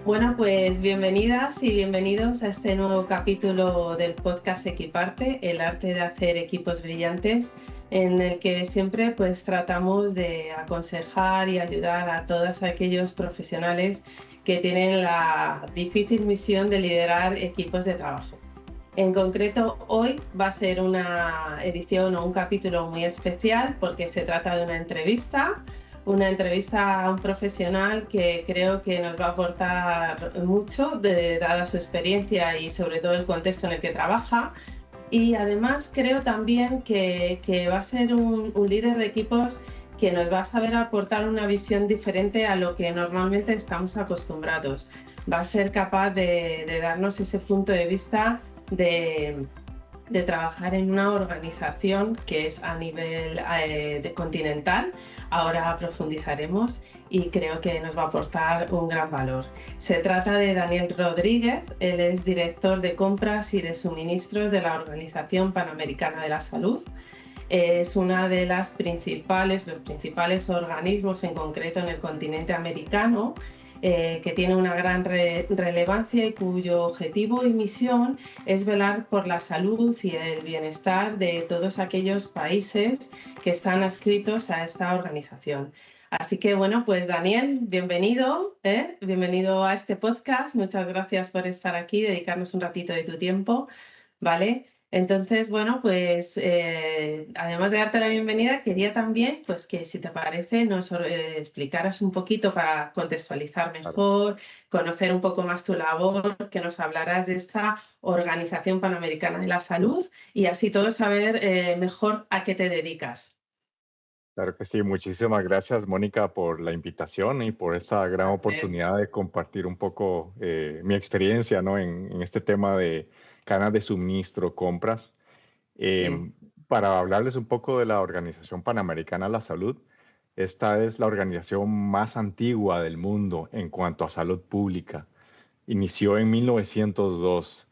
Bueno, pues bienvenidas y bienvenidos a este nuevo capítulo del podcast Equiparte, el arte de hacer equipos brillantes, en el que siempre pues tratamos de aconsejar y ayudar a todos aquellos profesionales que tienen la difícil misión de liderar equipos de trabajo. En concreto, hoy va a ser una edición o un capítulo muy especial porque se trata de una entrevista a un profesional que creo que nos va a aportar mucho, dada su experiencia y sobre todo el contexto en el que trabaja. Y además creo también que va a ser un líder de equipos que nos va a saber aportar una visión diferente a lo que normalmente estamos acostumbrados. Va a ser capaz de darnos ese punto de vista de, de trabajar en una organización que es a nivel continental. Ahora profundizaremos y creo que nos va a aportar un gran valor. Se trata de Daniel Rodríguez, él es director de compras y de suministros de la Organización Panamericana de la Salud. Es una de los principales organismos, en concreto en el continente americano, que tiene una gran relevancia y cuyo objetivo y misión es velar por la salud y el bienestar de todos aquellos países que están adscritos a esta organización. Así que bueno, pues Daniel, bienvenido a este podcast. Muchas gracias por estar aquí, dedicarnos un ratito de tu tiempo, ¿vale? Entonces, bueno, pues además de darte la bienvenida, quería también, pues que si te parece, nos explicaras un poquito para contextualizar Claro, mejor, conocer un poco más tu labor, que nos hablaras de esta Organización Panamericana de la Salud y así todos saber mejor a qué te dedicas. claro que sí. Muchísimas gracias, Mónica, por la invitación y por esta gran Placer. oportunidad de compartir un poco mi experiencia, ¿no? en este tema de cadenas de suministro, compras. Sí. Em, para hablarles un poco de la Organización Panamericana de la Salud, esta es la organización más antigua del mundo en cuanto a salud pública. Inició en 1902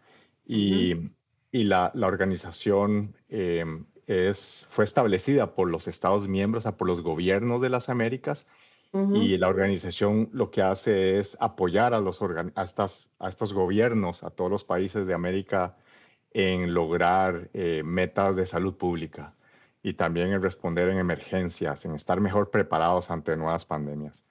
Ujú, y, y la organización fue establecida por los Estados miembros, o sea, por los gobiernos de las Américas, ujú. y la organización lo que hace es apoyar a estos gobiernos, a todos los países de América en lograr metas de salud pública y también en responder en emergencias, en estar mejor preparados ante nuevas pandemias.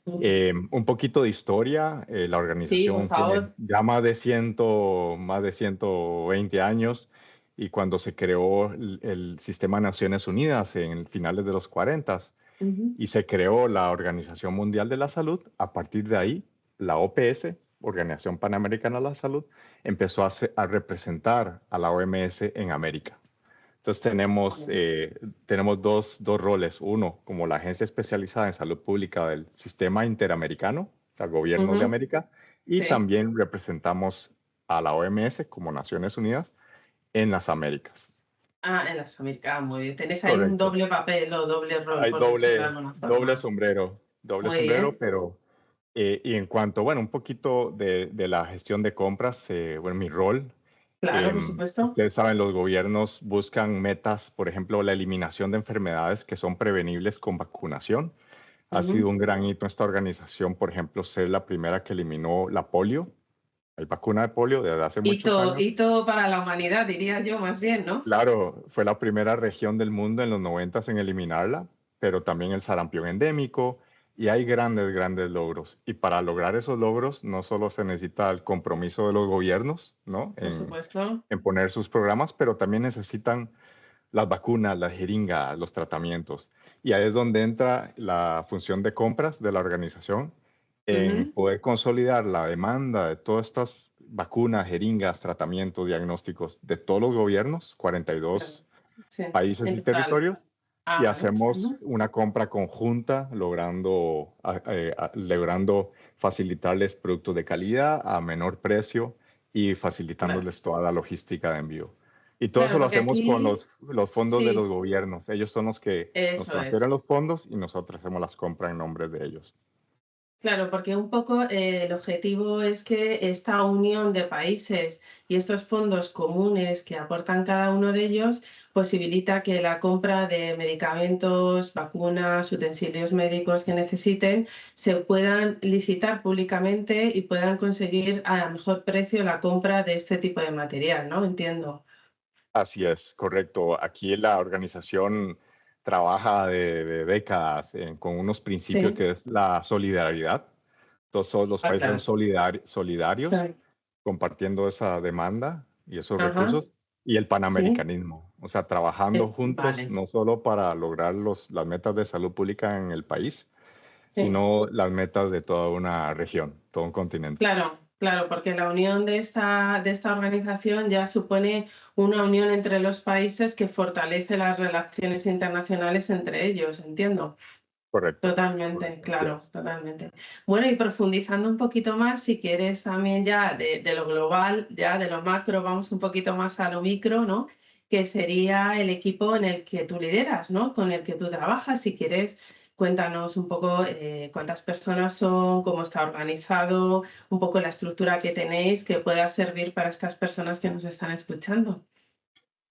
Un poquito de historia. La Sí, por organización tiene favor. ya más de 120 años, y cuando se creó el Sistema de Naciones Unidas en finales de los 40 Ujú. y se creó la Organización Mundial de la Salud, a partir de ahí, la OPS, Organización Panamericana de la Salud, empezó a representar a la OMS en América. Entonces tenemos dos roles. Uno, como la agencia especializada en salud pública del sistema interamericano, o sea, gobiernos de Ujú. América, y Sí. también representamos a la OMS como Naciones Unidas en las Américas. Ah, en las Américas, muy bien. Tenéis ahí un Correcto. doble papel o doble rol, Hay por decirlo de alguna forma. doble Muy sombrero, bien, pero y en cuanto, bueno, un poquito de la gestión de compras, bueno, mi rol. claro, por supuesto. Ustedes saben, los gobiernos buscan metas, por ejemplo, la eliminación de enfermedades que son prevenibles con vacunación. Ha sido Ujú. un gran hito en esta organización, por ejemplo, ser la primera que eliminó la polio, la vacuna de polio desde hace muchos años. Hito para la humanidad, diría yo, más bien, ¿no? Claro, fue la primera región del mundo en los 90 en eliminarla, pero también el sarampión endémico, y hay grandes logros. Y para lograr esos logros no solo se necesita el compromiso de los gobiernos, ¿no? Por supuesto. En poner sus programas, pero también necesitan las vacunas, las jeringas, los tratamientos. Y ahí es donde entra la función de compras de la organización en Ujú. poder consolidar la demanda de todas estas vacunas, jeringas, tratamientos, diagnósticos de todos los gobiernos, Claro. 42 Sí, países y en total. territorios, y Ah, vale. hacemos Ujú. una compra conjunta, logrando facilitarles productos de calidad a menor precio y Claro. facilitándoles toda la logística de envío. Y todo eso Claro, lo porque hacemos con aquí, los fondos de los sí, gobiernos. Ellos son los que nos eso transfieren es. los fondos y nosotros hacemos las compras en nombre de ellos. Claro, porque un poco el objetivo es que esta unión de países y estos fondos comunes que aportan cada uno de ellos posibilita que la compra de medicamentos, vacunas, utensilios médicos que necesiten se puedan licitar públicamente y puedan conseguir a mejor precio la compra de este tipo de material, ¿no? Entiendo. Así es, correcto. Aquí la organización trabaja de décadas con unos principios Sí, que es la solidaridad. Entonces, todos los ah, países son claro. solidarios, Sí. compartiendo esa demanda y esos Ajá, recursos, y el sí. panamericanismo, o sea, trabajando juntos Vale. no solo para lograr las metas de salud pública en el país, Sí. sino las metas de toda una región, todo un continente. Claro, claro, porque la unión de esta organización ya supone una unión entre los países que fortalece las relaciones internacionales entre ellos, entiendo. Correcto, Totalmente, correcto, así claro, es. totalmente. Bueno, y profundizando un poquito más, si quieres también ya de lo global, ya de lo macro, vamos un poquito más a lo micro, ¿no? Que sería el equipo en el que tú lideras, ¿no? Con el que tú trabajas. Si quieres, cuéntanos un poco cuántas personas son, cómo está organizado, un poco la estructura que tenéis que pueda servir para estas personas que nos están escuchando.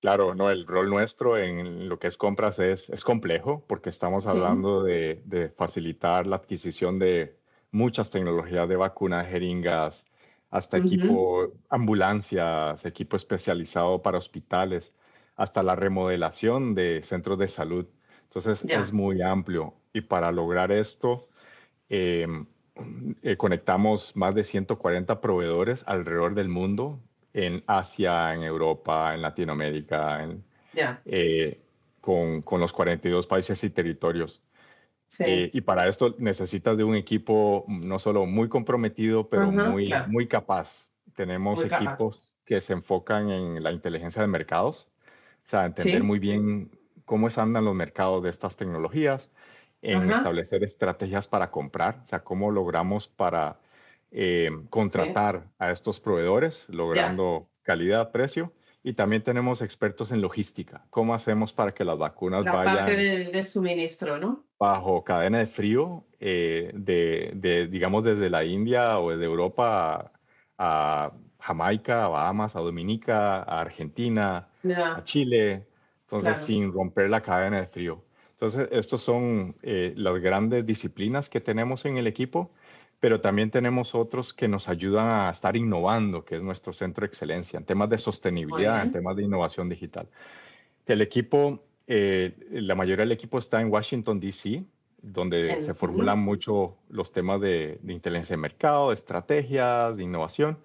Claro, no, el rol nuestro en lo que es compras es complejo porque estamos Sí. hablando de facilitar la adquisición de muchas tecnologías de vacunas, jeringas, hasta Ujú. equipo, ambulancias, equipo especializado para hospitales, hasta la remodelación de centros de salud. Entonces es Ya, muy amplio y para lograr esto em, conectamos más de 140 proveedores alrededor del mundo, en Asia, en Europa, en Latinoamérica, ya, eh, con los 42 países y territorios. sí. Y para esto necesitas de un equipo no solo muy comprometido, pero Ajá, muy, claro, muy capaz. Tenemos muy capaz. equipos que se enfocan en la inteligencia de mercados, o sea, entender Sí. muy bien andan los mercados de estas tecnologías, en Ajá. establecer estrategias para comprar, o sea, cómo logramos para Sí, contratar a estos proveedores, ya. logrando calidad, precio. Y también tenemos expertos en logística. ¿Cómo hacemos para que las vacunas La parte vayan de suministro, ¿no? bajo cadena de frío, digamos, desde la India o desde Europa a Jamaica, a Bahamas, a Dominica, a Argentina, a Ya, Chile, entonces claro. sin romper la cadena de frío? Entonces, estos son las grandes disciplinas que tenemos en el equipo, pero también tenemos otros que nos ayudan a estar innovando, que es nuestro centro de excelencia en temas de Muy sostenibilidad, en bien. temas de innovación digital. El equipo, la mayoría del equipo está en Washington, D.C., donde se Ujú, formulan mucho los temas de inteligencia de mercado, de estrategias, de innovación.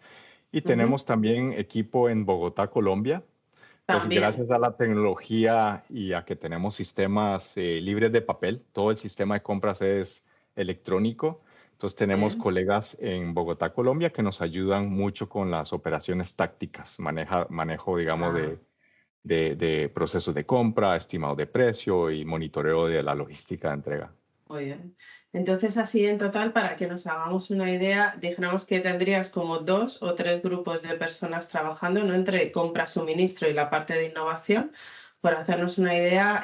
Y ujú. tenemos también equipo en Bogotá, Colombia. Entonces, También. gracias a la tecnología y a que tenemos sistemas libres de papel, todo el sistema de compras es electrónico. Entonces, tenemos Bien. colegas en Bogotá, Colombia, que nos ayudan mucho con las operaciones tácticas, manejo, digamos, Ah, de procesos de compra, estimado de precio y monitoreo de la logística de entrega. muy bien. Entonces, así en total, para que nos hagamos una idea, dijéramos que tendrías como dos o tres grupos de personas trabajando, ¿no? Entre compra, suministro y la parte de innovación, por hacernos una idea,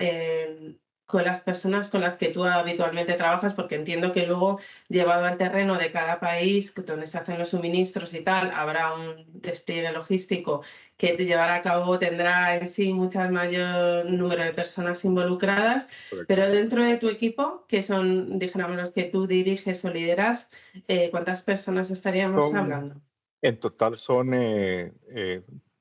con las personas con las que tú habitualmente trabajas, porque entiendo que luego, llevado al terreno de cada país, donde se hacen los suministros y tal, habrá un despliegue logístico que te llevará a cabo, tendrá en sí muchas mayor número de personas involucradas. Correcto. Pero dentro de tu equipo, que son, dijéramos, los que tú diriges o lideras, ¿cuántas personas estaríamos Son, hablando? en total son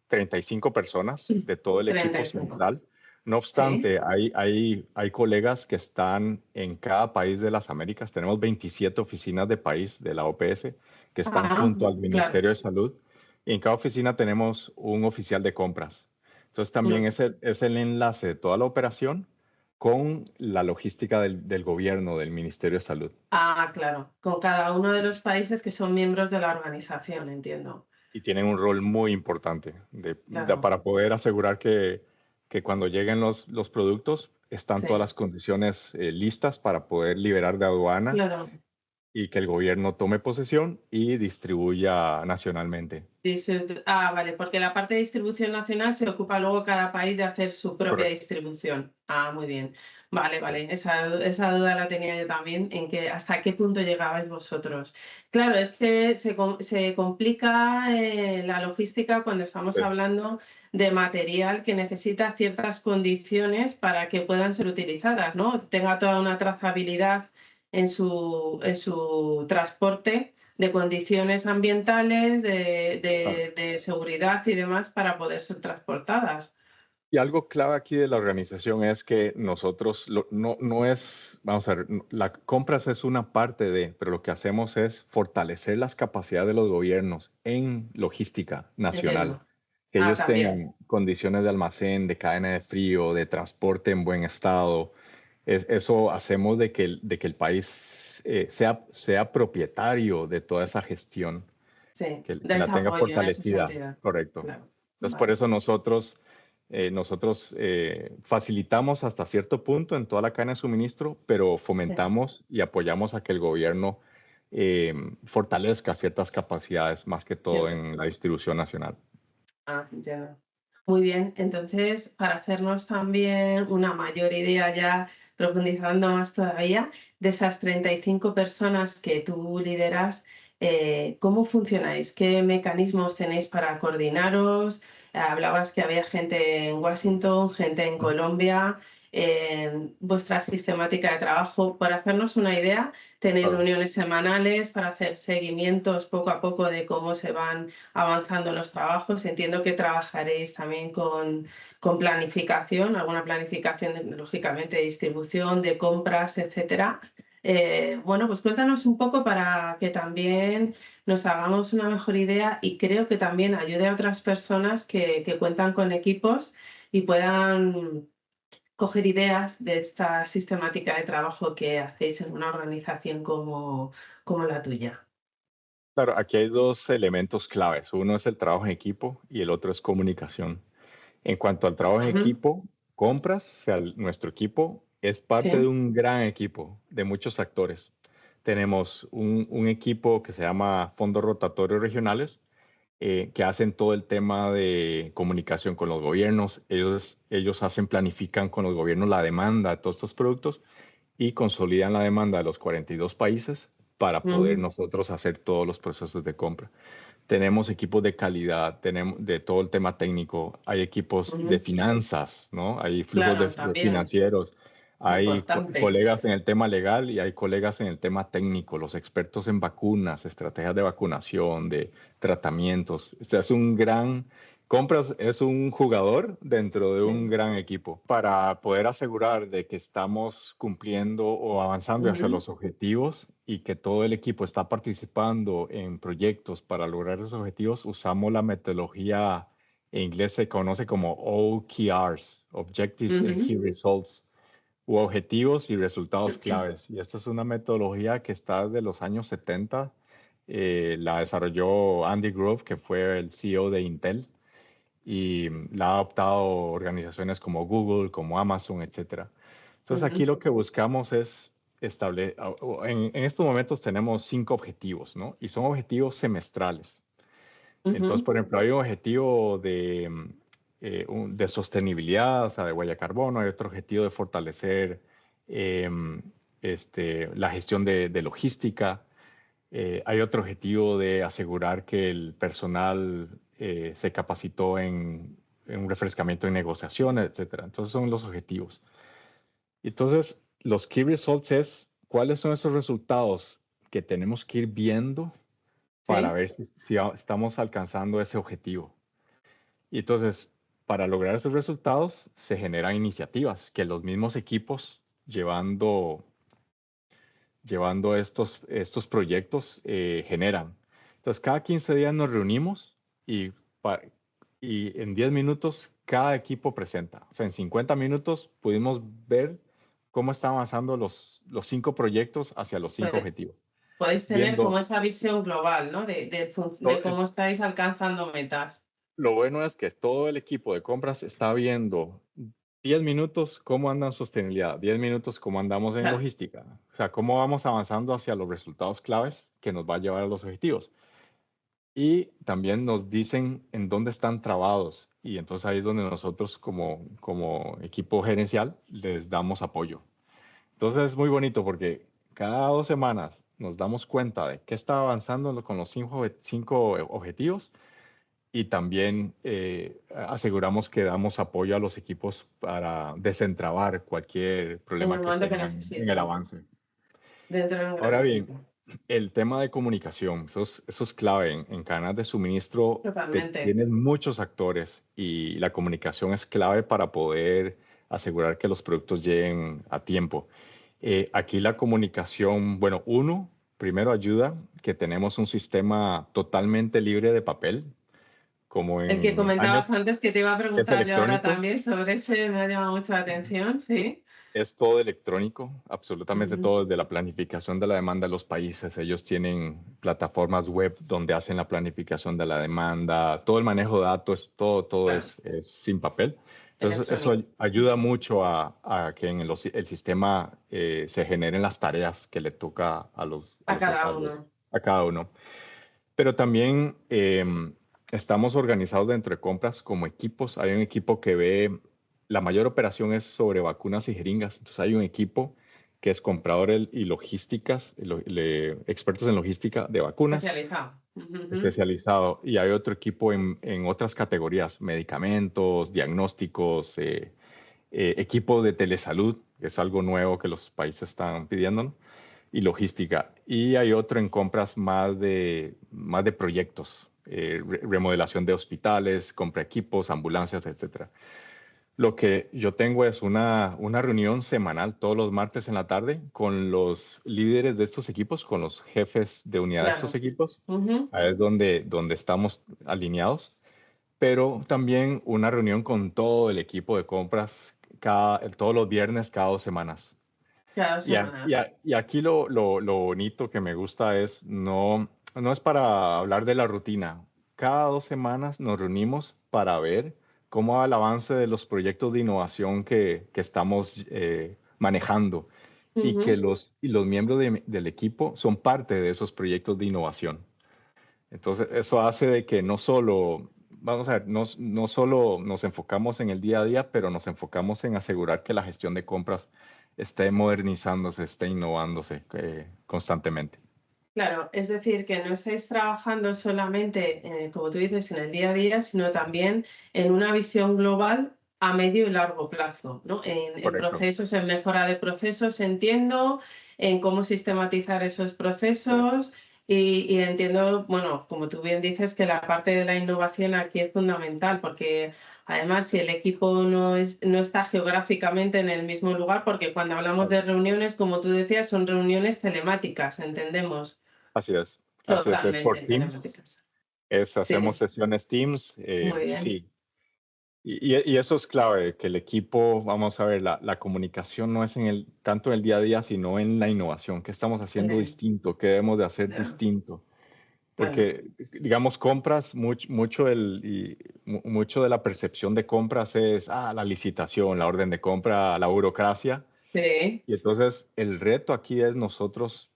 35 personas de todo el equipo 35. central. No Sí. obstante, hay colegas que están en cada país de las Américas. Tenemos 27 oficinas de país de la OPS que están Ah, junto al claro. Ministerio de Salud. Y en cada oficina tenemos un oficial de compras. Entonces también Mm. es el enlace de toda la operación con la logística del gobierno, del Ministerio de Salud. Ah, claro. Con cada uno de los países que son miembros de la organización, entiendo. Y tienen un rol muy importante Claro. para poder asegurar que cuando lleguen los productos están todas Sí. las condiciones listas para poder liberar de aduana Claro. y que el gobierno tome posesión y distribuya nacionalmente. Vale, porque la parte de distribución nacional se ocupa luego cada país de hacer su propia Correcto. distribución. Muy bien. Vale, Sí. vale. Esa duda la tenía yo también, en que hasta qué punto llegabais vosotros. Claro, es que se complica la logística cuando estamos Sí. hablando de material que necesita ciertas condiciones para que puedan ser utilizadas, ¿no? Tenga toda una trazabilidad en su transporte, de condiciones ambientales, Claro. de seguridad y demás para poder ser transportadas. Y algo clave aquí de la organización es que nosotros no es, vamos a ver, la compras es una parte de, pero lo que hacemos es fortalecer las capacidades de los gobiernos en logística nacional, Entiendo. que ellos También. tengan condiciones de almacén, de cadena de frío, de transporte en buen estado. Eso hacemos de que el país sea propietario de toda esa gestión, Sí, que la dais tenga apoyo en ese fortalecida, sentido. correcto. Claro. Entonces, por Vale. eso nosotros facilitamos hasta cierto punto en toda la cadena de suministro, pero Sí. fomentamos y apoyamos a que el gobierno eh, fortalezca ciertas capacidades, más que Ya todo te en la distribución nacional. ya. Muy bien, entonces, para hacernos también una mayor idea, ya profundizando más todavía, de esas 35 personas que tú lideras, ¿cómo funcionáis? ¿Qué mecanismos tenéis para coordinaros? Hablabas que había gente en Washington, gente en Colombia, vuestra sistemática de trabajo. Para hacernos una idea, ¿tenéis Claro. reuniones semanales para hacer seguimientos poco a poco de cómo se van avanzando los trabajos? Entiendo que trabajaréis también con planificación, alguna planificación, lógicamente, de distribución, de compras, etcétera. Bueno, pues cuéntanos un poco para que también nos hagamos una mejor idea y creo que también ayude a otras personas que cuentan con equipos y puedan coger ideas de esta sistemática de trabajo que hacéis en una organización como la tuya. Claro, aquí hay dos elementos claves. Uno es el trabajo en equipo y el otro es comunicación. En cuanto al trabajo en Ujú. equipo, compras, o sea, nuestro equipo es parte de Sí. un gran equipo de muchos actores. Tenemos un equipo que se llama Fondos Rotatorios Regionales, que hacen todo el tema de comunicación con los gobiernos. Ellos planifican con los gobiernos la demanda de todos estos productos y consolidan la demanda de los 42 países para poder Ujú, nosotros hacer todos los procesos de compra. Tenemos equipos de calidad, tenemos de todo el tema técnico, hay equipos de ujú. finanzas, ¿no? Hay flujos Claro, de también, financieros, hay importante. colegas en el tema legal y hay colegas en el tema técnico, los expertos en vacunas, estrategias de vacunación, de tratamientos. O sea, Compras es un jugador dentro de un Sí. gran equipo para poder asegurar de que estamos cumpliendo o avanzando hacia Ujú, los objetivos y que todo el equipo está participando en proyectos para lograr esos objetivos. Usamos la metodología en inglés se conoce como OKRs, Objectives and ujú. Key Results, u objetivos y resultados claves. Y esta es una metodología que está de los años 70. La desarrolló Andy Grove, que fue el CEO de Intel y la ha adoptado organizaciones como Google, como Amazon, etcétera. Entonces aquí Ujú, lo que buscamos es en estos momentos tenemos 5 objetivos, ¿no? Y son objetivos semestrales. Entonces, ujú. por ejemplo, hay un objetivo de sostenibilidad, o sea, de huella de carbono, hay otro objetivo de fortalecer em, la gestión de logística, hay otro objetivo de asegurar que el personal se capacitó en un refrescamiento en negociaciones, etcétera. Entonces son los objetivos. Entonces, los key results es cuáles son esos resultados que tenemos que ir viendo para Sí, ver si estamos alcanzando ese objetivo. Y entonces, para lograr esos resultados, se generan iniciativas que los mismos equipos llevando estos proyectos generan. Entonces, cada 15 días nos reunimos y, pa- y en 10 minutos cada equipo presenta. O sea, en 50 minutos pudimos ver cómo están avanzando los 5 proyectos hacia los 5 pues objetivos. podéis tener como Viendo, esa visión global, ¿no? De to- cómo estáis alcanzando metas. lo bueno es que todo el equipo de compras está viendo 10 minutos, ¿cómo anda en sostenibilidad? 10 minutos, ¿cómo andamos en Claro, logística? O sea, ¿cómo vamos avanzando hacia los resultados claves que nos va a llevar a los objetivos? Y también nos dicen en dónde están trabados. Y entonces ahí es donde nosotros como equipo gerencial les damos apoyo. Entonces es muy bonito porque cada 2 semanas nos damos cuenta de qué está avanzando con los cinco objetivos y también aseguramos que damos apoyo a los equipos para desentrabar cualquier en problema el que momento que tengan en el necesiten, avance. dentro de un gran Ahora bien, equipo. el tema de comunicación, eso es clave. En cadenas de suministro Totalmente. tienen muchos actores y la comunicación es clave para poder asegurar que los productos lleguen a tiempo. Aquí la comunicación, bueno, primero ayuda que tenemos un sistema totalmente libre de papel, como El que en comentabas años antes, que te iba a es preguntar yo ahora electrónico. también sobre ese, me ha llamado mucho la atención, sí. Es todo electrónico, absolutamente Ujú. todo, desde la planificación de la demanda de los países. Ellos tienen plataformas web donde hacen la planificación de la demanda, todo el manejo de datos, todo Claro, es sin papel. Entonces, eso electrónico. ayuda mucho a que en el sistema se generen las tareas que le toca A cada uno. a cada uno. Pero también estamos organizados dentro de compras como equipos. Hay un equipo que ve, la mayor operación es sobre vacunas y jeringas. Entonces hay un equipo que es comprador y logísticas, expertos en logística de vacunas, Especializado. Ujú. especializado. Y hay otro equipo en otras categorías, medicamentos, diagnósticos, equipo de telesalud, que es algo nuevo que los países están pidiendo, y logística. Y hay otro en compras más de proyectos, remodelación de hospitales, compra equipos, ambulancias, etcétera. Lo que yo tengo es una reunión semanal todos los martes en la tarde con los líderes de estos equipos, con los jefes de unidad de estos Claro. equipos. Ujú. Ahí es donde estamos alineados, pero también una reunión con todo el equipo de compras todos los viernes, cada 2 semanas. Cada dos semanas. Y aquí lo bonito que me gusta es no es para hablar de la rutina. Cada 2 semanas nos reunimos para ver cómo va el avance de los proyectos de innovación que estamos manejando Ujú. y los miembros del equipo son parte de esos proyectos de innovación. Entonces, eso hace de que no solo, vamos a ver, no solo nos enfocamos en el día a día, pero nos enfocamos en asegurar que la gestión de compras esté modernizándose, esté innovándose constantemente. Claro, es decir, que no estáis trabajando solamente, como tú dices, en el día a día, sino también en una visión global a medio y largo plazo, ¿no? En Correcto. procesos, en mejora de procesos, entiendo, en cómo sistematizar esos Sí. procesos y entiendo, bueno, como tú bien dices, que la parte de la innovación aquí es fundamental, porque además si el equipo no está geográficamente en el mismo lugar, porque cuando hablamos de reuniones, como tú decías, son reuniones telemáticas, entendemos. Así es por Totalmente Teams, telemáticas. hacemos Sí, sesiones Teams muy y bien. sí, y eso es clave, que el equipo, vamos a ver, la comunicación no es tanto en el día a día, sino en la innovación. ¿Qué estamos haciendo Eh, distinto? ¿Qué debemos de hacer ya, distinto? claro. Porque, digamos, compras, mucho de la percepción de compras es la licitación, la orden de compra, la burocracia. Sí, Y entonces el reto aquí es nosotros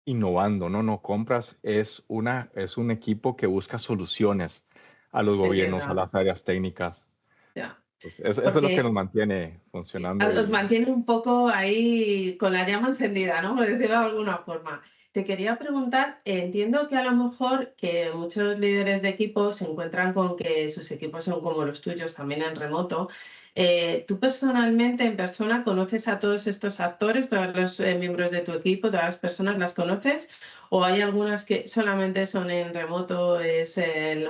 innovando, ¿no? No compras es un equipo que busca soluciones a los gobiernos, a entiendo. las áreas técnicas. Ya. Pues eso es lo que nos Porque mantiene funcionando os mantiene un poco ahí con la llama encendida, ¿no? Por decirlo de alguna forma. Te quería preguntar, entiendo que a lo mejor que muchos líderes de equipos se encuentran con que sus equipos son como los tuyos, también en remoto. ¿Tú personalmente, en persona, conoces a todos estos actores, todos los miembros de tu equipo, todas las personas las conoces? ¿O hay algunas que solamente son en remoto, es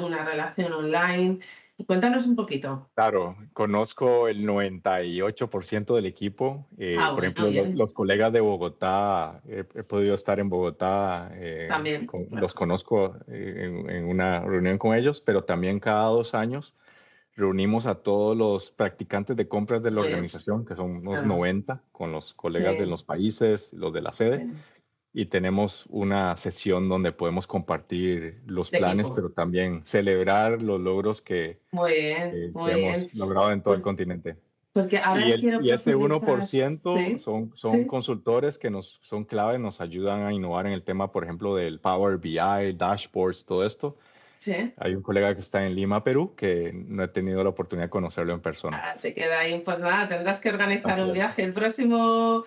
una relación online? Cuéntanos un poquito. Claro, conozco el 98% del equipo. Ah, Por bueno, ejemplo, bien, los colegas de Bogotá, he podido estar en Bogotá, también, los claro. conozco en una reunión con ellos, pero también cada 2 años reunimos a todos los practicantes de compras de la Muy bien, organización, que son unos claro. 90, con los colegas de Sí, los países, los de la sede, sí. y tenemos una sesión donde podemos compartir los De planes, equipo. pero también celebrar los logros Muy bien, que muy bien. hemos logrado en todo el Pues continente. Porque ahora quiero Y ese profundizar. 1% Sí, son sí, consultores que son clave, nos ayudan a innovar en el tema, por ejemplo, del Power BI, dashboards, todo esto. sí. Hay un colega que está en Lima, Perú, que no he tenido la oportunidad de conocerlo en persona. Ah, te queda ahí, pues nada, tendrás que organizar Así un es. viaje. El próximo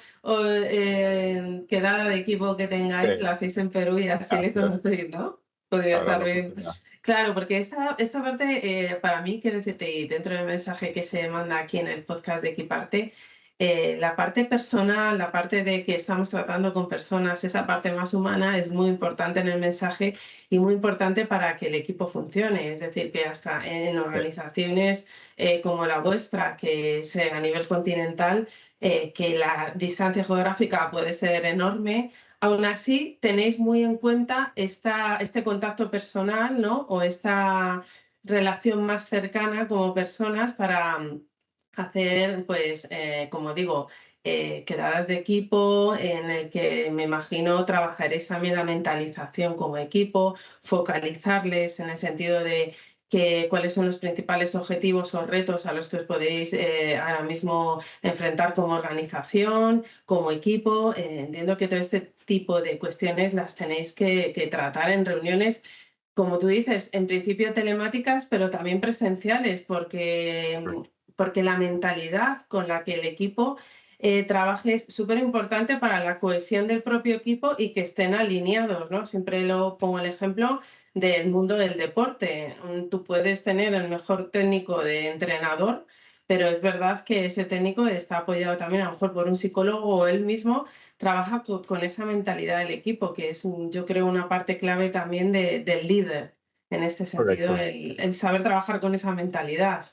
quedada de equipo que tengáis Sí, la hacéis en Perú y así le así es. conocéis, ¿no? Podría Habrá estar la bien. oportunidad. Claro, porque esta parte para mí, quiero decirte, y dentro del mensaje que se manda aquí en el podcast de Equiparte, la parte personal, la parte de que estamos tratando con personas, esa parte más humana es muy importante en el mensaje y muy importante para que el equipo funcione. Es decir, que hasta en Sí, organizaciones como la vuestra, que es a nivel continental, que la distancia geográfica puede ser enorme, aún así tenéis muy en cuenta este contacto personal, ¿no? O esta relación más cercana como personas para hacer, pues, como digo, quedadas de equipo en el que me imagino trabajaréis también la mentalización como equipo, focalizarles en el sentido de cuáles son los principales objetivos o retos a los que os podéis ahora mismo enfrentar como organización, como equipo. Entiendo que todo este tipo de cuestiones las tenéis que tratar en reuniones, como tú dices, en principio telemáticas, pero también presenciales, porque la mentalidad con la que el equipo trabaje es súper importante para la cohesión del propio equipo y que estén alineados, ¿no? Siempre lo pongo el ejemplo del mundo del deporte. Tú puedes tener el mejor técnico de entrenador, pero es verdad que ese técnico está apoyado también a lo mejor por un psicólogo o él mismo trabaja con esa mentalidad del equipo, que es, yo creo, una parte clave también del líder. En este sentido, correcto. el saber trabajar con esa mentalidad.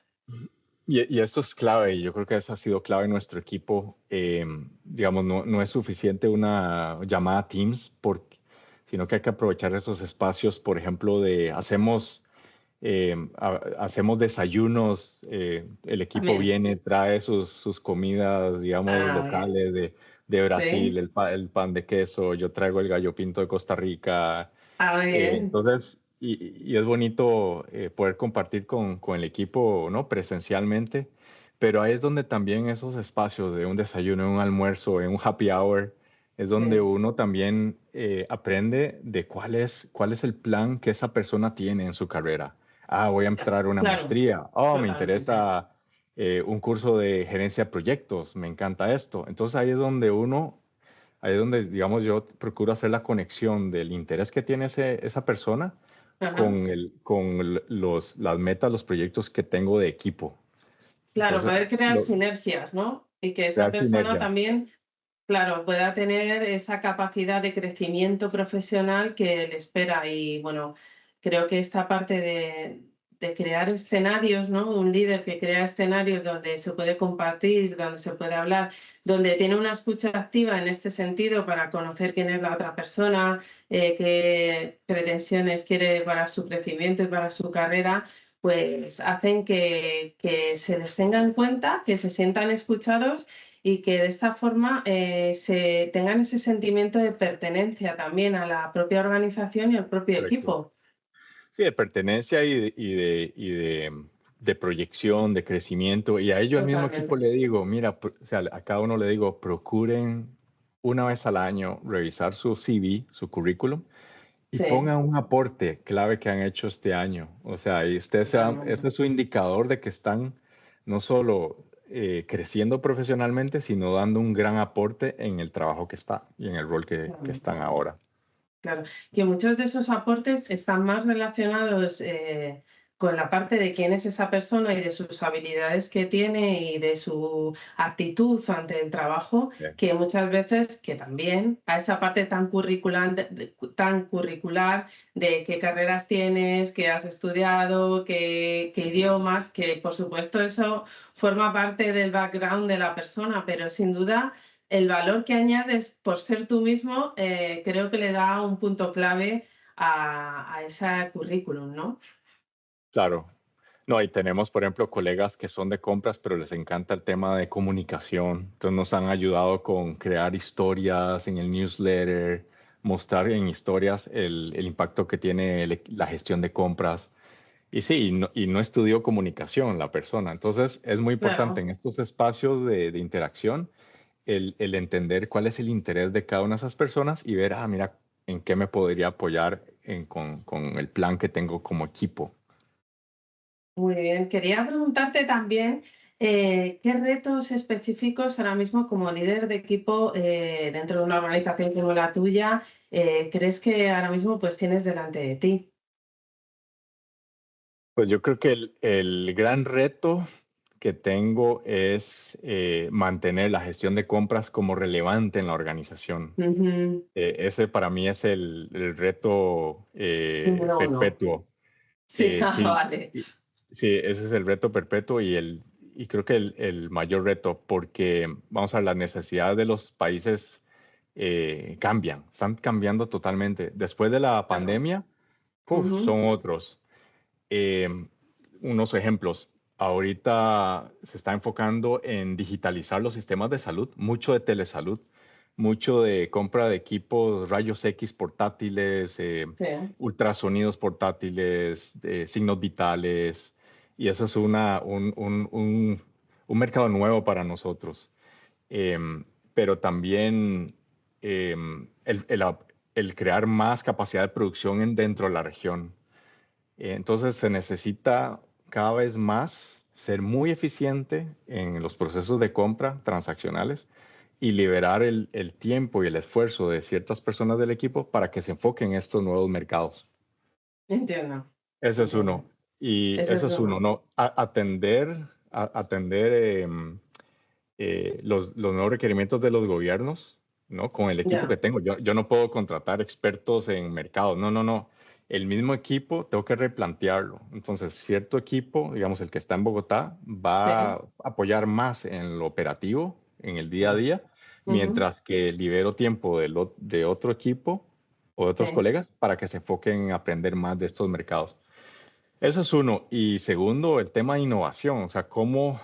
Y esto es clave, y yo creo que eso ha sido clave en nuestro equipo. Digamos, no es suficiente una llamada Teams, sino que hay que aprovechar esos espacios, por ejemplo, hacemos desayunos, el equipo También. viene, trae sus comidas, digamos, Ah, bien. locales de Brasil, Sí. el pan de queso, yo traigo el gallo pinto de Costa Rica. Ah, bien. Entonces, y es bonito poder compartir con el equipo, ¿no? Presencialmente, pero ahí es donde también esos espacios de un desayuno, un almuerzo, en un happy hour, es donde Sí. uno también aprende de cuál es el plan que esa persona tiene en su carrera. Ah, voy a Ya. entrar a una Claro, maestría. Oh, me totalmente. interesa un curso de gerencia de proyectos. Me encanta esto. Entonces ahí es donde, digamos, yo procuro hacer la conexión del interés que tiene esa persona Ajá. las metas, los proyectos que tengo de equipo. Claro, Entonces, poder crear sinergias, ¿no? Y que esa crear persona sinergias. también, claro, pueda tener esa capacidad de crecimiento profesional que le espera. Y bueno, creo que esta parte de crear escenarios, ¿no? Un líder que crea escenarios donde se puede compartir, donde se puede hablar, donde tiene una escucha activa en este sentido para conocer quién es la otra persona, qué pretensiones quiere para su crecimiento y para su carrera, pues hacen que se les tenga en cuenta, que se sientan escuchados y que de esta forma se tengan ese sentimiento de pertenencia también a la propia organización y al propio Correcto. equipo. Sí, de pertenencia de proyección, de crecimiento. Y a ello al mismo equipo Totalmente. le digo, mira, o sea, a cada uno le digo, procuren una vez al año revisar su CV, su currículum, y Sí, pongan un aporte clave que han hecho este año. O sea, totalmente. ese es su indicador de que están no solo creciendo profesionalmente, sino dando un gran aporte en el trabajo que está y en el rol que Totalmente. están ahora. Claro, que muchos de esos aportes están más relacionados con la parte de quién es esa persona y de sus habilidades que tiene y de su actitud ante el trabajo, Sí, que muchas veces, que también a esa parte tan curricular, tan curricular de qué carreras tienes, qué has estudiado, qué idiomas, que por supuesto eso forma parte del background de la persona, pero sin duda el valor que añades por ser tú mismo, creo que le da un punto clave a ese currículum, ¿no? claro. No, y tenemos, por ejemplo, colegas que son de compras, pero les encanta el tema de comunicación. Entonces nos han ayudado con crear historias en el newsletter, mostrar en historias el impacto que tiene la gestión de compras. Y sí, y no estudió comunicación la persona. Entonces, es muy importante Claro. en estos espacios de interacción el entender cuál es el interés de cada una de esas personas y ver, mira, en qué me podría apoyar con el plan que tengo como equipo. Muy bien. Quería preguntarte también qué retos específicos ahora mismo como líder de equipo dentro de una organización como la tuya crees que ahora mismo pues tienes delante de ti. Pues yo creo que el gran reto que tengo es mantener la gestión de compras como relevante en la organización. Ujú. Ese para mí es el reto Número uno. perpetuo. Sí, Sí, vale. sí, ese es el reto perpetuo y creo que el mayor reto, porque vamos a ver, las necesidades de los países cambian, están cambiando totalmente. Después de la Claro. pandemia, Ujú. son otros. Eh, unos ejemplos. Ahorita se está enfocando en digitalizar los sistemas de salud, mucho de telesalud, mucho de compra de equipos rayos X portátiles, Sí, ultrasonidos portátiles, signos vitales, y eso es un mercado nuevo para nosotros. Pero también el crear más capacidad de producción dentro de la región. Entonces se necesita cada vez más ser muy eficiente en los procesos de compra transaccionales y liberar el tiempo y el esfuerzo de ciertas personas del equipo para que se enfoquen en estos nuevos mercados. entiendo, Ese es uno. entiendo. Y Ese eso es es uno, uno. ¿no? Atender los nuevos requerimientos de los gobiernos, ¿no? Con el equipo que Ya, tengo. Yo no puedo contratar expertos en mercado. No, no, no. El mismo equipo tengo que replantearlo. Entonces, cierto equipo, digamos el que está en Bogotá, va sí, a apoyar más en lo operativo, en el día a ya. día, Ujú. mientras que libero tiempo de otro equipo o de otros Sí, colegas para que se enfoquen en aprender más de estos mercados. Eso es uno. Y segundo, el tema de innovación, o sea, cómo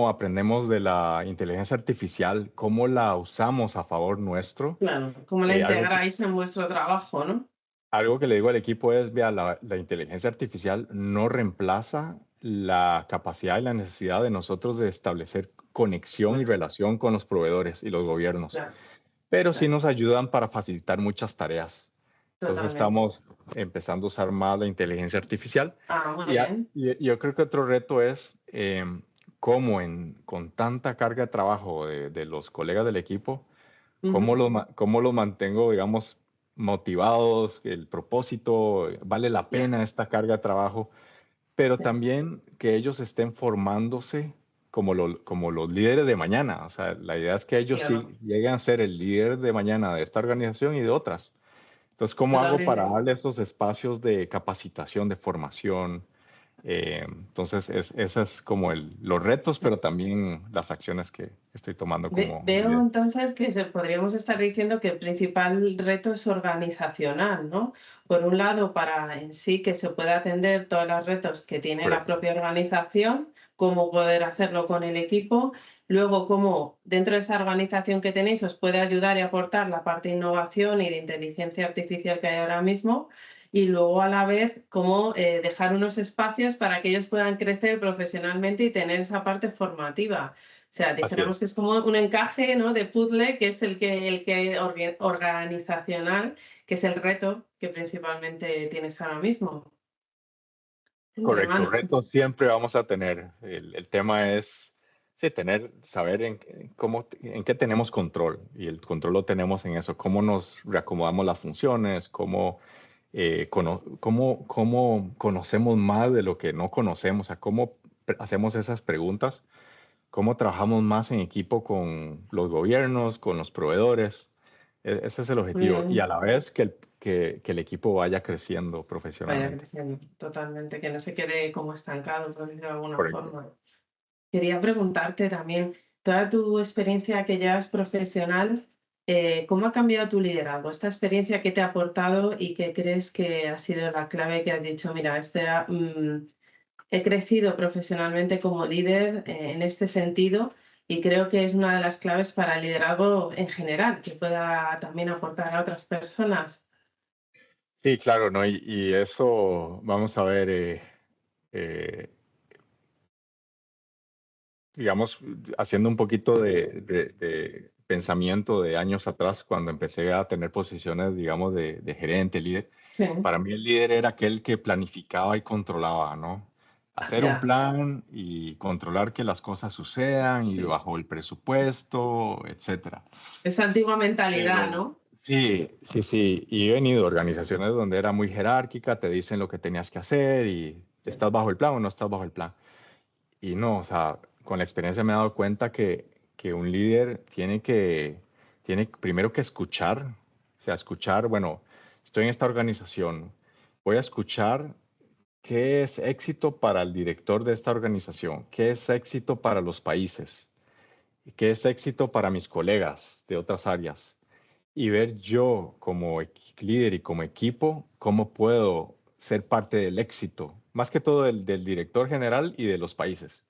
aprendemos de la inteligencia artificial, cómo la usamos a favor nuestro. claro. ¿Cómo la Eh, algo que, integráis en vuestro trabajo, no? algo que le digo al equipo es, vea, la inteligencia artificial no reemplaza la capacidad y la necesidad de nosotros de establecer Por conexión y supuesto. relación con los proveedores y los gobiernos, Claro, pero sí claro. nos ayudan para facilitar muchas tareas. Entonces Totalmente. estamos empezando a usar más la inteligencia artificial. Ah, muy Y, bien. yo creo que otro reto es cómo con tanta carga de trabajo de los colegas del equipo, Ujú. cómo los mantengo, digamos, motivados, el propósito, vale la Ya, pena esta carga de trabajo, pero sí, también que ellos estén formándose como los líderes de mañana. O sea, la idea es que ellos claro, sí lleguen a ser el líder de mañana de esta organización y de otras. Entonces, ¿cómo hago para totalmente. darle esos espacios de capacitación, de formación? Entonces, esos es como los retos, Sí. pero también las acciones que estoy tomando como Veo líder. entonces que podríamos estar diciendo que el principal reto es organizacional, ¿no? Por un lado, para en sí que se pueda atender todos los retos que tiene la Correcto. propia organización, cómo poder hacerlo con el equipo, luego cómo dentro de esa organización que tenéis os puede ayudar y aportar la parte de innovación y de inteligencia artificial que hay ahora mismo, y luego a la vez cómo dejar unos espacios para que ellos puedan crecer profesionalmente y tener esa parte formativa. O sea, Así dijéramos es. que es como un encaje, ¿no? De puzzle, que es organizacional, que es el reto que principalmente tienes ahora mismo entre Correcto. manos. Retos siempre vamos a tener. El tema es sí, saber en qué tenemos control. Y el control lo tenemos en eso, cómo nos reacomodamos las funciones, cómo conocemos más de lo que no conocemos, a cómo hacemos esas preguntas, cómo trabajamos más en equipo con los gobiernos, con los proveedores. Ese es el Muy objetivo. Y a bien. la vez que el equipo vaya creciendo Vaya profesionalmente. creciendo, totalmente, que no se quede como estancado, por decirlo de alguna Correcto. forma. Quería preguntarte también, toda tu experiencia que llevas profesional, ¿cómo ha cambiado tu liderazgo? Esta experiencia que te ha aportado y que crees que ha sido la clave que has dicho, mira, he crecido profesionalmente como líder en este sentido y creo que es una de las claves para el liderazgo en general, que pueda también aportar a otras personas. Sí, claro, ¿no? Y eso, vamos a ver, eh, digamos, haciendo un poquito de pensamiento de años atrás, cuando empecé a tener posiciones, digamos, de gerente, líder, Sí, para mí el líder era aquel que planificaba y controlaba, ¿no? Hacer un ya, plan y controlar que las cosas sucedan y sí. bajo el presupuesto, etcétera. Esa antigua mentalidad, Pero ¿no? sí, sí, sí. Y he venido a organizaciones donde era muy jerárquica, te dicen lo que tenías que hacer y Sí, estás bajo el plan o no estás bajo el plan. Y no, o sea, con la experiencia me he dado cuenta que un líder tiene primero que escuchar, o sea, escuchar, bueno, estoy en esta organización, voy a escuchar qué es éxito para el director de esta organización, qué es éxito para los países, qué es éxito para mis colegas de otras áreas y ver yo como líder y como equipo cómo puedo ser parte del éxito, más que todo del director general y de los países.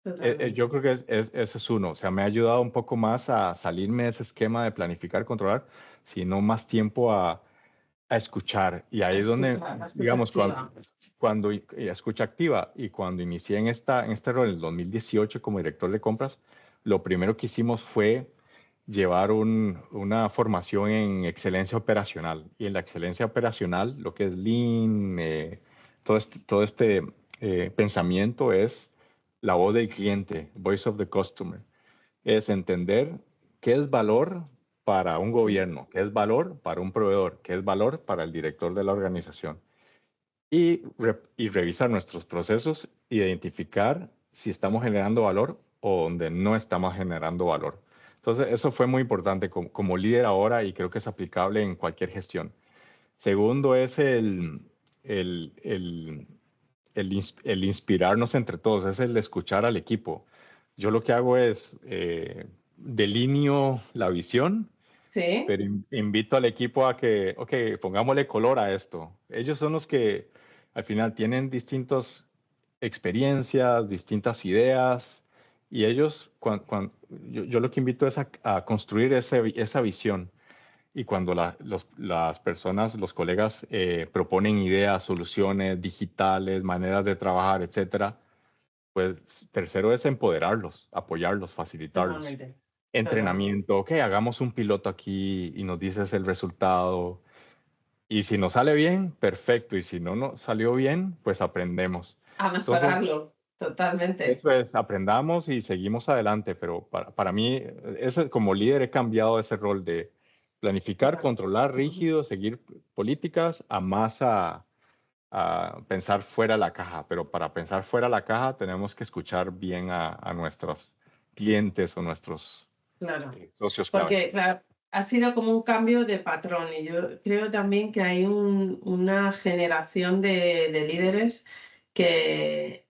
Yo totalmente. creo que ese es uno. O sea, me ha ayudado un poco más a salirme de ese esquema de planificar, controlar, sino más tiempo a escuchar. Y ahí es donde, La escucha digamos, activa. y escucha activa y cuando inicié en este rol en el 2018 como director de compras, lo primero que hicimos fue llevar una formación en excelencia operacional. Y en la excelencia operacional, lo que es Lean, todo este pensamiento es la voz del cliente, voice of the customer. Es entender qué es valor para un gobierno, qué es valor para un proveedor, qué es valor para el director de la organización. Y revisar nuestros procesos, identificar si estamos generando valor o donde no estamos generando valor. Entonces, eso fue muy importante como líder ahora y creo que es aplicable en cualquier gestión. Segundo es el, el, el inspirarnos entre todos, es el escuchar al equipo. Yo lo que hago es delineo la visión, Sí, pero invito al equipo a que, ok, pongámosle color a esto. Ellos son los que al final tienen distintas experiencias, distintas ideas, y ellos, yo lo que invito es a construir esa visión. Y cuando las personas, los colegas proponen ideas, soluciones digitales, maneras de trabajar, etcétera, pues tercero es empoderarlos, apoyarlos, facilitarlos. totalmente. Totalmente. Entrenamiento, ok, hagamos un piloto aquí y nos dices el resultado. Y si nos sale bien, perfecto. Y si no nos salió bien, pues aprendemos. A Entonces, mejorarlo, totalmente. eso es, aprendamos y seguimos adelante. Pero para mí, ese, como líder he cambiado ese rol de planificar, Total. controlar Ujú. rígido, seguir políticas, a más a pensar fuera de la caja. Pero para pensar fuera de la caja tenemos que escuchar bien a nuestros clientes o nuestros Claro. socios clave. Porque, claro, ha sido como un cambio de patrón y yo creo también que hay una generación de líderes que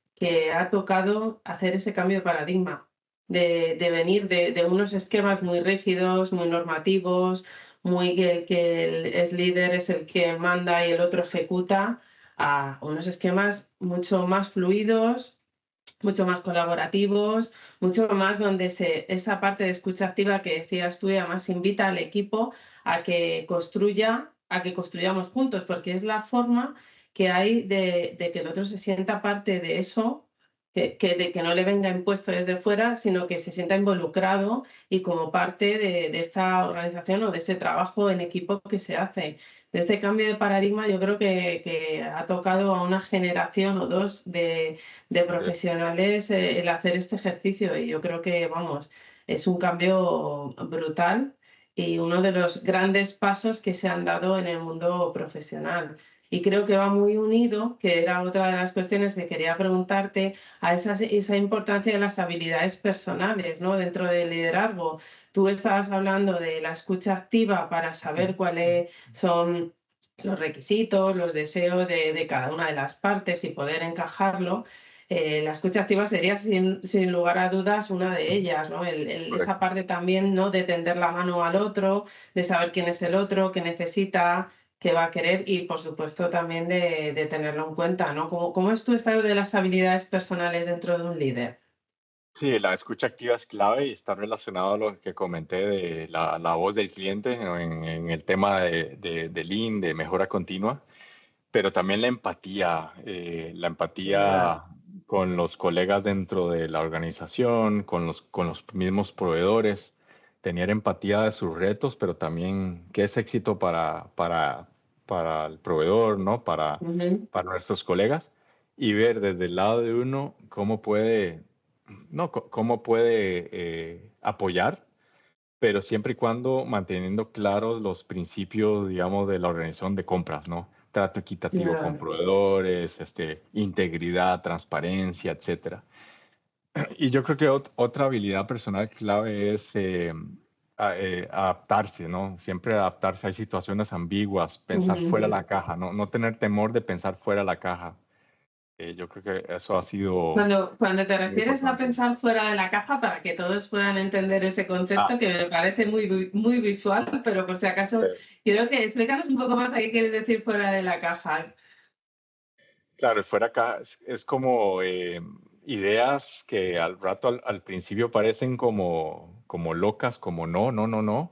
ha tocado hacer ese cambio de paradigma, de venir de unos esquemas muy rígidos, muy normativos, muy que el es líder es el que manda y el otro ejecuta, a unos esquemas mucho más fluidos, mucho más colaborativos, mucho más donde esa parte de escucha activa que decías tú y además invita al equipo a que construya, a que construyamos juntos, porque es la forma que hay de que el otro se sienta parte de eso, de que no le venga impuesto desde fuera, sino que se sienta involucrado y como parte de esta organización o de ese trabajo en equipo que se hace. De este cambio de paradigma yo creo que ha tocado a una generación o dos de profesionales el hacer este ejercicio y yo creo que, vamos, es un cambio brutal y uno de los grandes pasos que se han dado en el mundo profesional. Y creo que va muy unido, que era otra de las cuestiones que quería preguntarte, a esa importancia de las habilidades personales, ¿no? Dentro del liderazgo. Tú estabas hablando de la escucha activa para saber cuáles son los requisitos, los deseos de cada una de las partes y poder encajarlo. La escucha activa sería sin lugar a dudas una de ellas, ¿no? Esa Correcto. parte también, ¿no? De tender la mano al otro, de saber quién es el otro, qué necesita, qué va a querer y, por supuesto, también de tenerlo en cuenta, ¿no? ¿Cómo es tu estado de las habilidades personales dentro de un líder? Sí, la escucha activa es clave y está relacionado a lo que comenté de la voz del cliente en el tema de Lean, de mejora continua, pero también la Sí, empatía con los colegas dentro de la organización, con los mismos proveedores, tener empatía de sus retos, pero también qué es éxito para el proveedor, ¿no? ujú, Para nuestros colegas y ver desde el lado de uno cómo puede, no, cómo puede apoyar, pero siempre y cuando manteniendo claros los principios, digamos, de la organización de compras, ¿no? Trato equitativo con claro. proveedores, integridad, transparencia, etcétera. Y yo creo que otra habilidad personal clave es adaptarse, ¿no? Siempre adaptarse. Hay situaciones ambiguas, pensar fuera de Ujú. la caja, ¿no? No tener temor de pensar fuera de la caja. Yo creo que eso ha sido Cuando te muy refieres a importante. pensar fuera de la caja, para que todos puedan entender ese concepto, Ah, que me parece muy visual, pero por si acaso, eh, quiero que explícanos un poco más a qué quieres decir fuera de la caja. claro, fuera acá es como ideas que al rato, al principio parecen como locas, como no, no, no, no,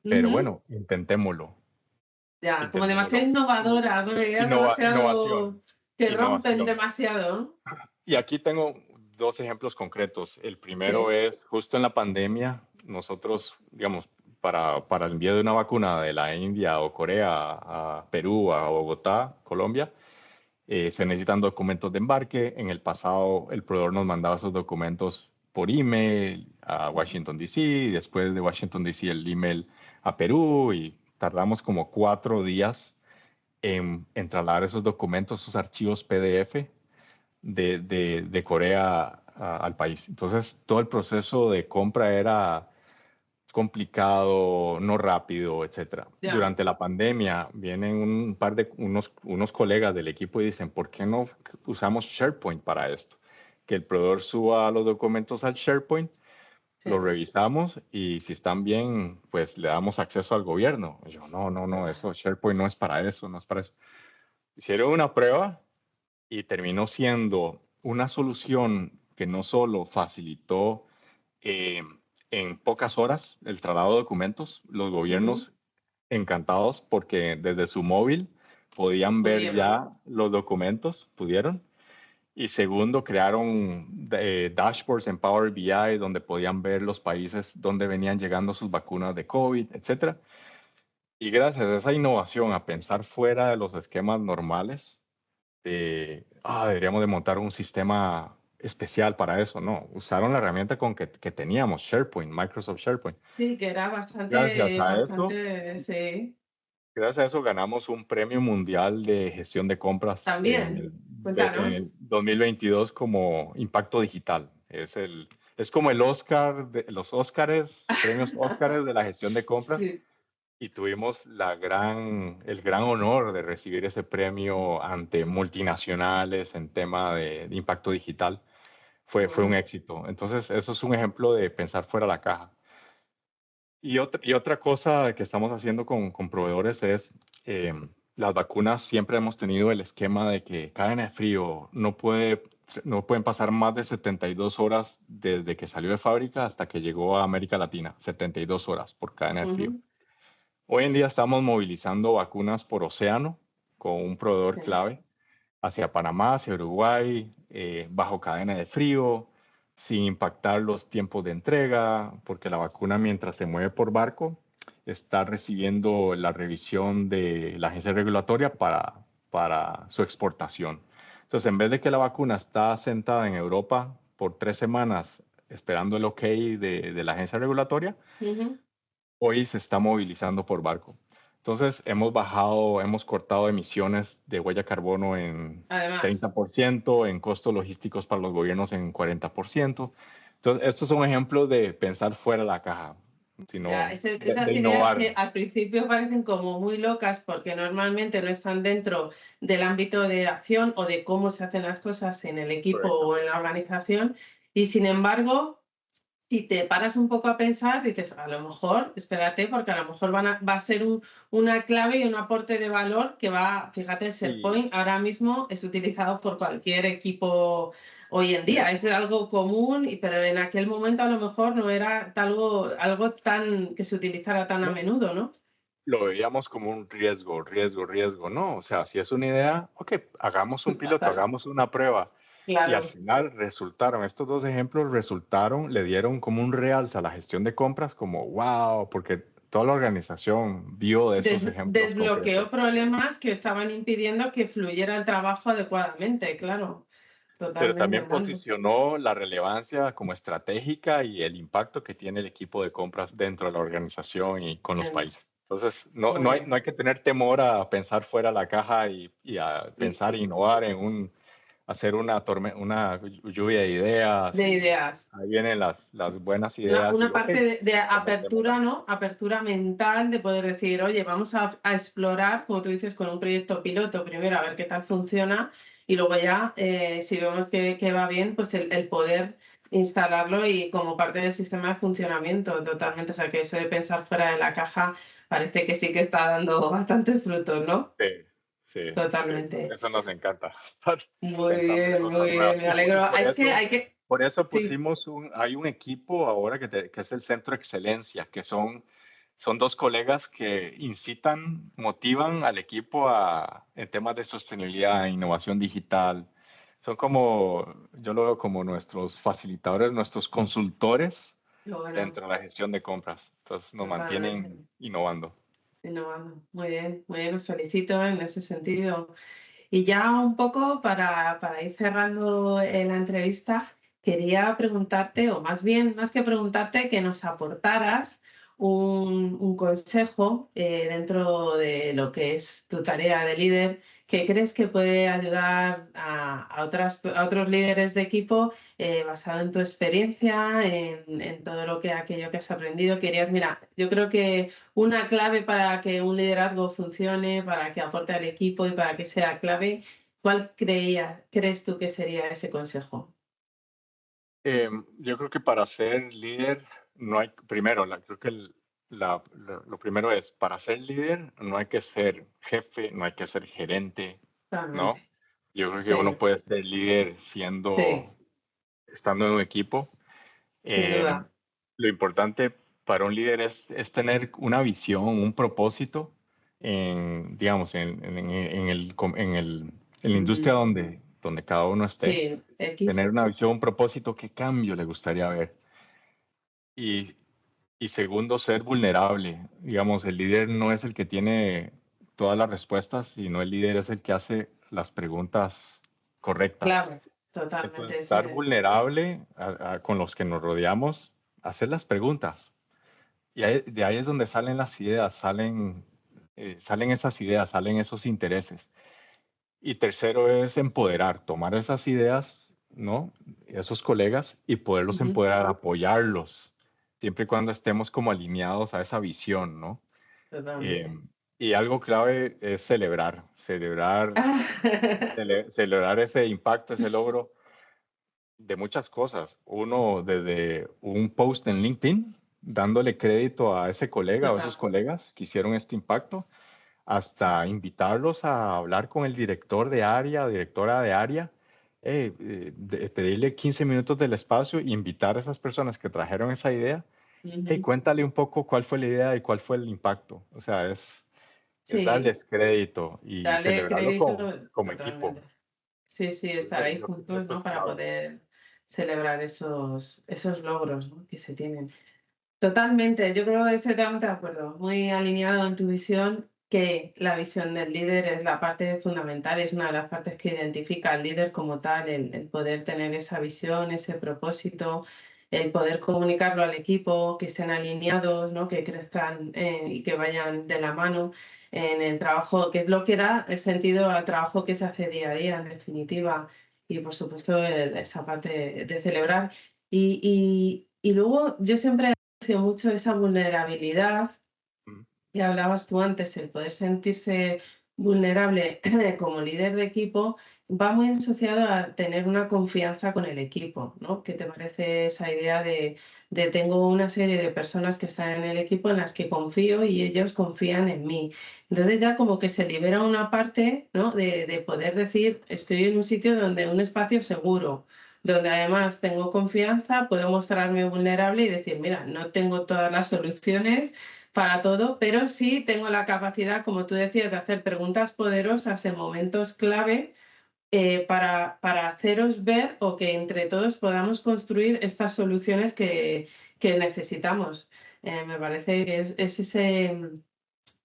pero Ujú. bueno, intentémoslo, Ya, como demasiado intentémoslo. innovadora, ¿no? Ideas Innovación, demasiado que rompen innovación. demasiado, ¿no? Y aquí tengo dos ejemplos concretos. El primero Sí, es justo en la pandemia, nosotros, digamos, para el envío de una vacuna de la India o Corea a Perú, a Bogotá, Colombia, se necesitan documentos de embarque. En el pasado, el proveedor nos mandaba esos documentos por email a Washington, D.C., y después de Washington, D.C., el email a Perú, y tardamos como 4 días en trasladar esos documentos, esos archivos PDF de Corea al país. Entonces, todo el proceso de compra era complicado, no rápido, etcétera. ya. Durante la pandemia vienen un par de unos colegas del equipo y dicen, ¿por qué no usamos SharePoint para esto? Que el proveedor suba los documentos al SharePoint, los Sí. revisamos y si están bien, pues le damos acceso al gobierno. Y yo, no, no, no, eso SharePoint no es para eso, no es para eso. Hicieron una prueba y terminó siendo una solución que no solo facilitó eh, en pocas horas el traslado de documentos, los Ujú. gobiernos encantados porque desde su móvil podían ver Pudieron, ya ¿no? los documentos, pudieron. Y segundo, crearon dashboards en Power BI donde podían ver los países donde venían llegando sus vacunas de COVID, etcétera. Y gracias a esa innovación, a pensar fuera de los esquemas normales, deberíamos de montar un sistema especial para eso, ¿no? Usaron la herramienta que teníamos, SharePoint, Microsoft SharePoint. Sí, que era Gracias a eso, sí. gracias a eso ganamos un premio mundial de gestión de compras También, en cuéntanos. el 2022 como impacto digital. Es como el Oscar, los Óscares, premios Óscares de la gestión de compras. Sí. Y tuvimos el gran honor de recibir ese premio ante multinacionales en tema de impacto digital. Fue un Ujú. éxito. Entonces, eso es un ejemplo de pensar fuera de la caja. Y otra cosa que estamos haciendo con proveedores es, eh, las vacunas siempre hemos tenido el esquema de que cadena de frío no pueden pasar más de 72 horas desde que salió de fábrica hasta que llegó a América Latina. 72 horas por cadena de frío. Ujú. Hoy en día estamos movilizando vacunas por océano con un proveedor Sí. clave hacia Panamá, hacia Uruguay, bajo cadena de frío, sin impactar los tiempos de entrega, porque la vacuna mientras se mueve por barco está recibiendo la revisión de la agencia regulatoria para su exportación. Entonces, en vez de que la vacuna está sentada en Europa por 3 semanas esperando el OK de la agencia regulatoria, Ujú. hoy se está movilizando por barco. Entonces, hemos cortado emisiones de huella de carbono en Además. 30%, en costos logísticos para los gobiernos en 40%. Entonces, estos son ejemplos de pensar fuera de la caja, Ya, sino esas de ideas innovar. que al principio parecen como muy locas porque normalmente no están dentro del ámbito de acción o de cómo se hacen las cosas en el equipo Correcto. o en la organización y sin embargo si te paras un poco a pensar, dices, a lo mejor, espérate, porque a lo mejor va a ser una clave y un aporte de valor que va, fíjate, el Y SharePoint ahora mismo es utilizado por cualquier equipo hoy en día, es algo común, pero en aquel momento a lo mejor no era algo tan que se utilizara tan a no, menudo, ¿no? lo veíamos como un riesgo, riesgo, riesgo. No, o sea, si es una idea, ok, hagamos un piloto, Total, hagamos una prueba. Y al claro, final resultaron, estos dos ejemplos resultaron, le dieron como un realce a la gestión de compras, como wow, porque toda la organización vio de esos ejemplos concretos. desbloqueó problemas que estaban impidiendo que fluyera el trabajo adecuadamente, claro, Pero totalmente, también Armando. posicionó la relevancia como estratégica y el impacto que tiene el equipo de compras dentro de la organización y con los Em, países. Entonces, no, Muy no bien. hay que tener temor a pensar fuera de la caja y a Y, pensar e innovar en hacer una lluvia de ideas de y ideas. ahí vienen las buenas ideas y, Una ok, parte de implementémoslas. apertura, ¿no? Apertura mental de poder decir, oye, vamos a explorar, como tú dices, con un proyecto piloto, primero a ver qué tal funciona y luego ya, si vemos que va bien, pues el poder instalarlo y como parte del sistema de funcionamiento totalmente. O sea, que eso de pensar fuera de la caja parece que sí que está dando bastantes frutos, ¿no? Sí, sí, sí, Totalmente. eso nos encanta, estar pensando en Muy cosas nuevas. bien, me Y alegro. por Es que eso, hay que, por eso sí, pusimos hay un equipo ahora que es el Centro de Excelencia, que son dos colegas que incitan, motivan al equipo en temas de sostenibilidad, innovación digital. Son como, yo lo veo como nuestros facilitadores, nuestros consultores bueno, dentro de la gestión de compras. Entonces nos totalmente. mantienen innovando. Innovando. Muy bien, os felicito en ese sentido. Y ya un poco para ir cerrando la entrevista, quería preguntarte, o más bien, más que preguntarte, que nos aportaras un consejo dentro de lo que es tu tarea de líder, que crees que puede ayudar a otros líderes de equipo basado en tu experiencia, en todo aquello que has aprendido. Querías, mira, yo creo que una clave para que un liderazgo funcione, para que aporte al equipo y para que sea clave, ¿cuál crees tú que sería ese consejo? Yo creo que para ser líder no hay, primero, creo que lo primero es, para ser líder no hay que ser jefe, no hay que ser gerente, ¿no? Totalmente. Yo creo que uno Sí, puede ser líder sí, estando en un equipo. sin Eh, duda. lo importante para un líder es tener una visión, un propósito digamos, en la industria Ujú. donde cada uno esté, Sí, tener X. una visión, un propósito, qué cambio le gustaría ver. Y, y segundo, ser vulnerable. Digamos, el líder no es el que tiene todas las respuestas, sino el líder es el que hace las preguntas correctas. Clave, totalmente. Entonces, estar vulnerable con los que nos rodeamos, hacer las preguntas. Y de ahí es donde salen las ideas, salen esas ideas, salen esos intereses. Y tercero es empoderar, tomar esas ideas, ¿no? Esos colegas y poderlos Ujú. empoderar, apoyarlos, siempre y cuando estemos como alineados a esa visión, ¿no? Eh, Totalmente. y algo clave es celebrar ese impacto, ese logro de muchas cosas. Uno, desde un post en LinkedIn, dándole crédito a ese colega o esos Total. colegas que hicieron este impacto, hasta invitarlos a hablar con el director de área o directora de área, pedirle 15 minutos del espacio e invitar a esas personas que trajeron esa idea. Hey, Ujú. cuéntale un poco cuál fue la idea y cuál fue el impacto. O sea, es Sí, darles crédito y darle celebrarlo crédito como equipo. totalmente. Sí, sí, estar ahí juntos, Eso ¿no? es Para clave. poder celebrar esos logros, ¿no? Que se tienen. Totalmente, yo creo que estoy totalmente de acuerdo. Muy alineado en tu visión, que la visión del líder es la parte fundamental, es una de las partes que identifica al líder como tal, el poder tener esa visión, ese propósito, el poder comunicarlo al equipo, que estén alineados, ¿no? Que crezcan y que vayan de la mano en el trabajo, que es lo que da el sentido al trabajo que se hace día a día, en definitiva. Y por supuesto, esa parte de celebrar. Y luego yo siempre aprecio mucho esa vulnerabilidad Mm, que hablabas tú antes, el poder sentirse vulnerable como líder de equipo va muy asociado a tener una confianza con el equipo, ¿no? ¿Qué te parece esa idea de tengo una serie de personas que están en el equipo en las que confío y ellos confían en mí? Entonces ya como que se libera una parte, ¿no? De poder decir, estoy en un sitio donde un espacio seguro, donde además tengo confianza, puedo mostrarme vulnerable y decir, mira, no tengo todas las soluciones para todo, pero sí tengo la capacidad, como tú decías, de hacer preguntas poderosas en momentos clave para haceros ver o que entre todos podamos construir estas soluciones que necesitamos. Me parece que es ese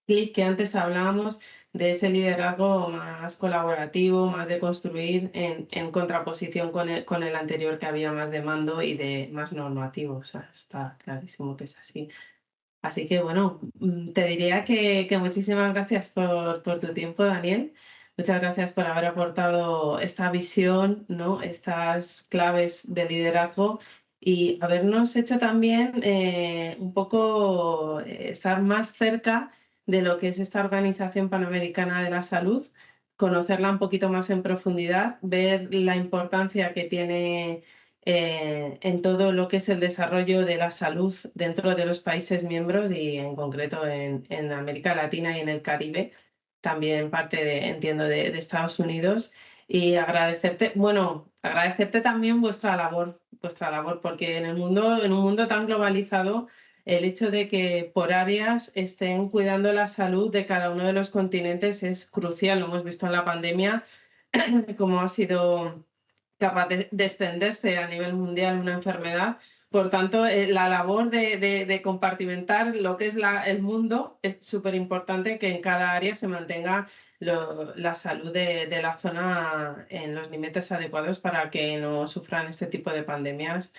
clic que antes hablábamos de ese liderazgo más colaborativo, más de construir en contraposición con el anterior que había más de mando y de más normativo. O sea, está clarísimo que es así. Así que bueno, te diría que muchísimas gracias por tu tiempo, Daniel. Muchas gracias por haber aportado esta visión, ¿no? Estas claves de liderazgo y habernos hecho también un poco estar más cerca de lo que es esta Organización Panamericana de la Salud, conocerla un poquito más en profundidad, ver la importancia que tiene en todo lo que es el desarrollo de la salud dentro de los países miembros y en concreto en América Latina y en el Caribe, también parte de, entiendo, de Estados Unidos. Y agradecerte, bueno, agradecerte también vuestra labor, porque en el mundo, en un mundo tan globalizado, el hecho de que por áreas estén cuidando la salud de cada uno de los continentes es crucial. Lo hemos visto en la pandemia, cómo ha sido capaz de extenderse a nivel mundial una enfermedad. Por tanto, la labor de compartimentar lo que es el mundo es súper importante que en cada área se mantenga la salud de la zona en los límites adecuados para que no sufran este tipo de pandemias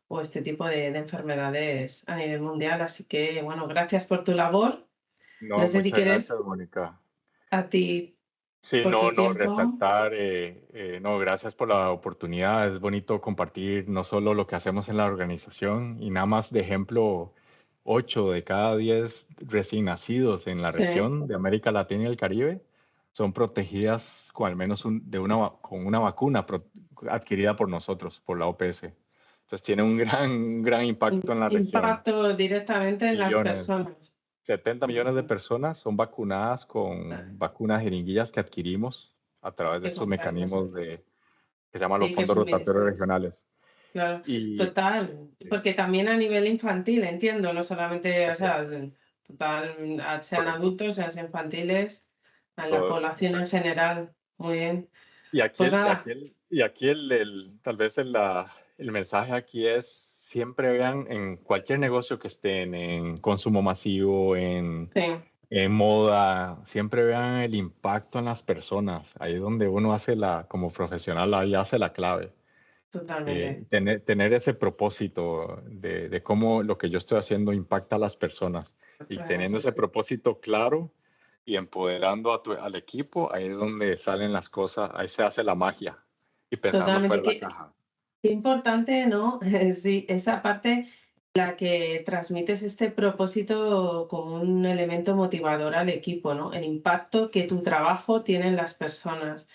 o este tipo de enfermedades a nivel mundial. Así que, bueno, gracias por tu labor. No No, sé si muchas gracias, quieres Mónica. a ti Sí, por no, tu no, tiempo. resaltar, no, gracias por la oportunidad. Es bonito compartir no solo lo que hacemos en la organización y nada más de ejemplo, 8 de cada 10 recién nacidos en la Sí, región de América Latina y el Caribe son protegidas con al menos con una vacuna adquirida por nosotros, por la OPS. Entonces tiene un gran impacto en la región. impacto directamente en las Millones. personas. 70 millones de personas son vacunadas Ah, con vacunas jeringuillas que adquirimos a través de que estos compráis mecanismos vosotros. que se llaman los Sí, que fondos rotatorios suministráis. regionales. Claro, Y total. sí, Porque también a nivel infantil, entiendo, no solamente, o así sea, es, total, sean correcto. adultos, sean infantiles, a la Todo, población en exacto. general. Muy bien. Y aquí, Pues nada, tal vez el mensaje aquí es siempre vean en cualquier negocio que estén, en consumo masivo, sí, en moda, siempre vean el impacto en las personas. Ahí es donde uno hace como profesional, ahí hace la clave. totalmente. Tener ese propósito de cómo lo que yo estoy haciendo impacta a las personas y teniendo ese Pues, propósito claro y empoderando al equipo, ahí es donde salen las cosas, ahí se hace la magia y pensando totalmente. fuera de la Qué, caja. qué importante, ¿no? Sí, esa parte la que transmites este propósito como un elemento motivador al equipo, ¿no? El impacto que tu trabajo tiene en las personas.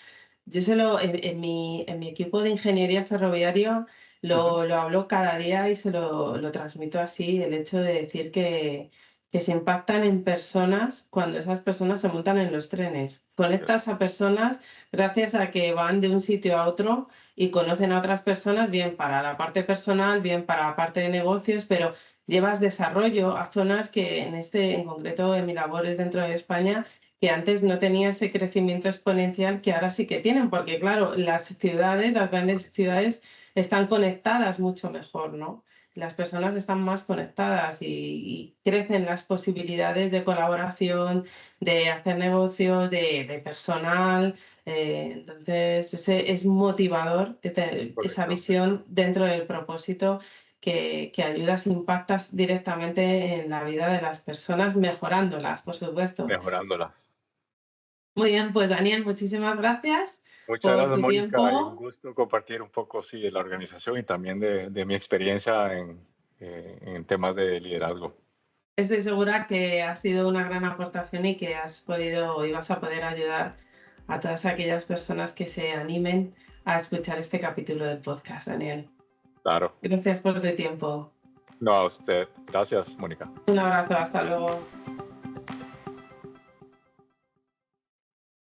Yo en mi equipo de ingeniería ferroviaria Ujú. lo hablo cada día y lo transmito así, el hecho de decir que se impactan en personas cuando esas personas se montan en los trenes. Conectas a personas gracias a que van de un sitio a otro y conocen a otras personas, bien para la parte personal, bien para la parte de negocios, pero llevas desarrollo a zonas que en concreto en mi labor es dentro de España, que antes no tenía ese crecimiento exponencial que ahora sí que tienen, porque claro, las ciudades, las grandes ciudades están conectadas mucho mejor, ¿no? Las personas están más conectadas y crecen las posibilidades de colaboración, de hacer negocios, de personal. Entonces, ese es motivador esa Correcto, visión dentro del propósito que ayudas, impactas directamente en la vida de las personas, mejorándolas, por supuesto. mejorándolas. Muy bien, pues Daniel, muchísimas gracias Muchas por gracias, tu Mónica, y un tiempo. gusto compartir un poco, sí, de la organización y también de mi experiencia en temas de liderazgo. Estoy segura que ha sido una gran aportación y que has podido y vas a poder ayudar a todas aquellas personas que se animen a escuchar este capítulo del podcast, Daniel. Claro. Gracias por tu tiempo. No, a usted. Gracias, Mónica. Un abrazo, hasta luego.